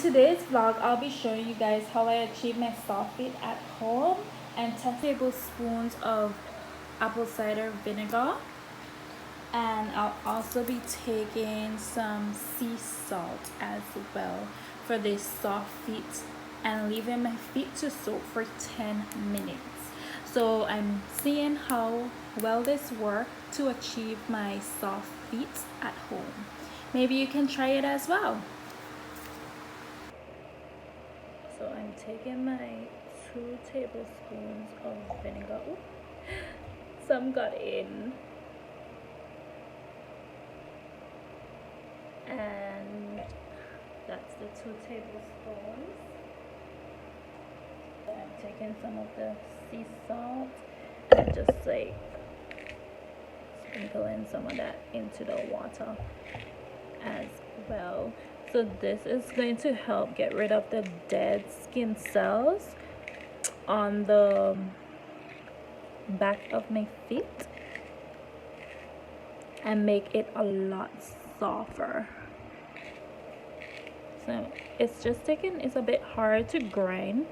today's vlog, I'll be showing you guys how I achieve my soft feet at home and 10 tablespoons of apple cider vinegar. And I'll also be taking some sea salt as well for this soft feet and leaving my feet to soak for 10 minutes. So I'm seeing how well this works to achieve my soft feet at home. Maybe you can try it as well. So I'm taking my 2 tablespoons of vinegar. Ooh, some got in. And that's the 2 tablespoons. So I'm taking some of the sea salt and just like sprinkling some of that into the water as well. So this is going to help get rid of the dead skin cells on the back of my feet and make it a lot softer. So it's a bit hard to grind.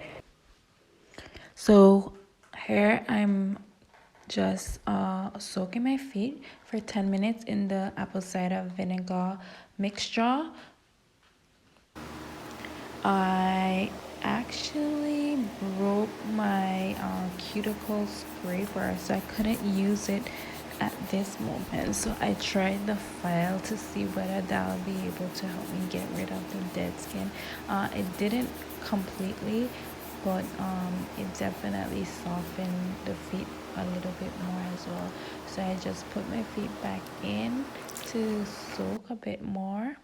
So here I'm just soaking my feet for 10 minutes in the apple cider vinegar mixture. I actually broke my cuticle scraper, so I couldn't use it at this moment. So I tried the file to see whether that will be able to help me get rid of the dead skin. It didn't completely, but it definitely softened the feet a little bit more as well. So I just put my feet back in to soak a bit more.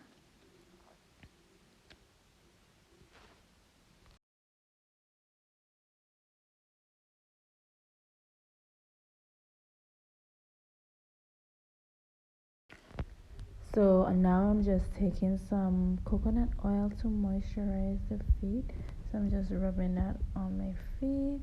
So now I'm just taking some coconut oil to moisturize the feet. So I'm just rubbing that on my feet.